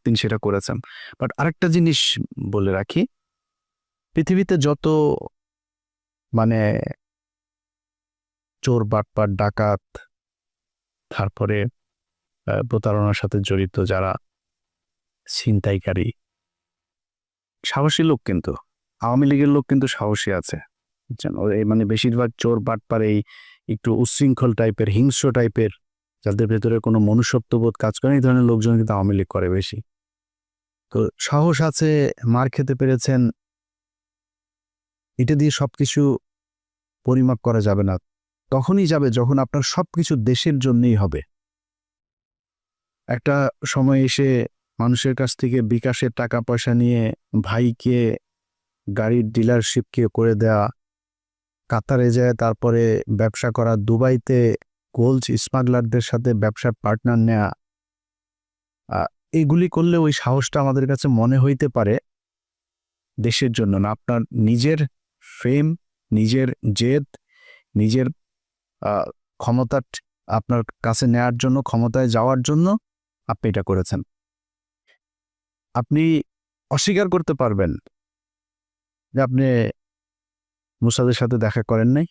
তিনি সেটা করেছেন। বাট আরেকটা জিনিস বলে রাখি, পৃথিবীতে যত মানে চোর বাটপার ডাকাত, তারপরে প্রতারণার সাথে জড়িত যারা ছিনতাইকারী, সাহসী লোক কিন্তু আওয়ামী লীগের লোক কিন্তু সাহসী আছে। এই মানে বেশিরভাগ চোর বাটপার এই একটু উচ্ছৃঙ্খল টাইপের, হিংস্র টাইপের, যাদের ভেতরে কোনো মনুষ্যত্ববোধ কাজ করে, এই ধরনের লোকজন কিন্তু আওয়ামী লীগ করে বেশি। তো সাহস আছে, মার খেতে পেরেছেন, এটা দিয়ে সবকিছু পরিমাপ করা যাবে না। তখনই যাবে যখন আপনার সবকিছু দেশের জন্যই হবে। একটা সময় এসে মানুষের কাছ থেকে বিকাশের টাকা পয়সা নিয়ে ভাইকে গাড়ির ডিলারশিপকে করে দেয়া, কাতারে যায় তারপরে ব্যবসা করা, দুবাইতে গোল্ড স্মাগলারদের সাথে ব্যবসার পার্টনার নেয়া, এইগুলি করলে ওই সাহসটা আমাদের কাছে মনে হইতে পারে দেশের জন্য না, আপনার নিজের ফেম, নিজের জেদ, নিজের ক্ষমতা আপনার কাছে নেয়ার জন্য, ক্ষমতায় যাওয়ার জন্য আপনি এটা করেছেন। আপনি অস্বীকার করতে পারবেন যে আপনি মুসাদের সাথে দেখা করেন নাই,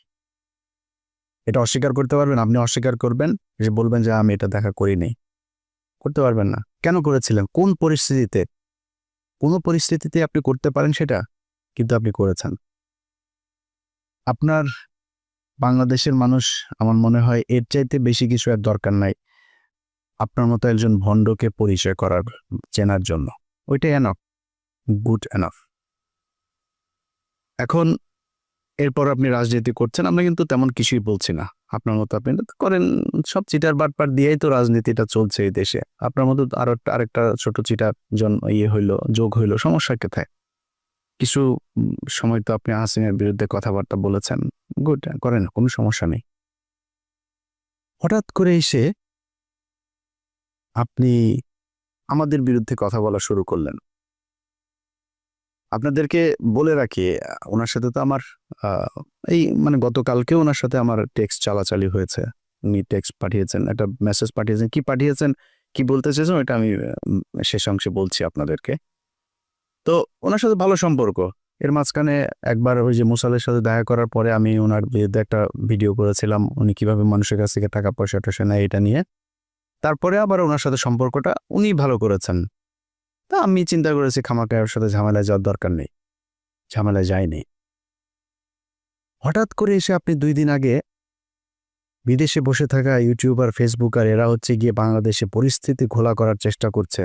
এটা অস্বীকার করতে পারবেন। আপনি অস্বীকার করবেন, যে বলবেন যে আমি এটা দেখা করি নাই, করতে পারবেন না। কেন করেছিলেন, কোন পরিস্থিতিতে? কোনো পরিস্থিতিতে আপনি করতে পারেন সেটা, কিন্তু আপনি করেছেন। আপনার বাংলাদেশের মানুষ, আমার মনে হয় এর চাইতে বেশি কিছু আর দরকার নাই আপনার মতো একজন ভণ্ডকে পরিচয় করার, চেনার জন্য। ওইটাই এনাফ, গুড এনাফ। এখন এরপর আপনি রাজনীতি করছেন, আমরা কিন্তু তেমন কিছুই বলছি না। আপনার মতো আপনি করেন, সব চিটার বাটপার দিয়েই তো রাজনীতিটা চলছে এই দেশে। আপনার মতো আরেকটা ছোট চিটার যোগ হইলো, সমস্যা কোথায়? কিছু সময় তো আপনি হাসিনের বিরুদ্ধে কথাবার্তা বলেছেন, গুড, করেন, কোনো সমস্যা নেই। হঠাৎ করে এসে আপনি আমাদের বিরুদ্ধে কথা বলা শুরু করলেন। আপনাদেরকে বলে রাখি, ওনার সাথে তো আমার এই মানে গতকালকে ওনার সাথে আমার টেক্সট চালাচালি হয়েছে। উনি টেক্সট পাঠিয়েছেন, একটা মেসেজ পাঠিয়েছেন, কি বলতে চেয়েছেন ওইটা আমি শেষ অংশে বলছি আপনাদেরকে। তো ওনার সাথে ভালো সম্পর্ক। এর মাঝখানে একবার ওই যে মুসালের সাথে দেখা করার পরে আমি ওনার বিরুদ্ধে একটা ভিডিও করেছিলাম, উনি কিভাবে মানুষের কাছ থেকে টাকা পয়সা টয়সা নেয় এটা নিয়ে। তারপরে আবার ওনার সাথে সম্পর্কটা উনি ভালো করেছেন। তা আমি চিন্তা করেছি খামাখা ওর সাথে ঝামেলায় যাওয়ার দরকার নেই, ঝামেলায় যায়নি। হঠাৎ করে এসে আপনি 2 দিন আগে বিদেশে বসে থাকা ইউটিউবার, ফেসবুকার, এরা হচ্ছে গিয়ে বাংলাদেশে পরিস্থিতি ঘোলা করার চেষ্টা করছে,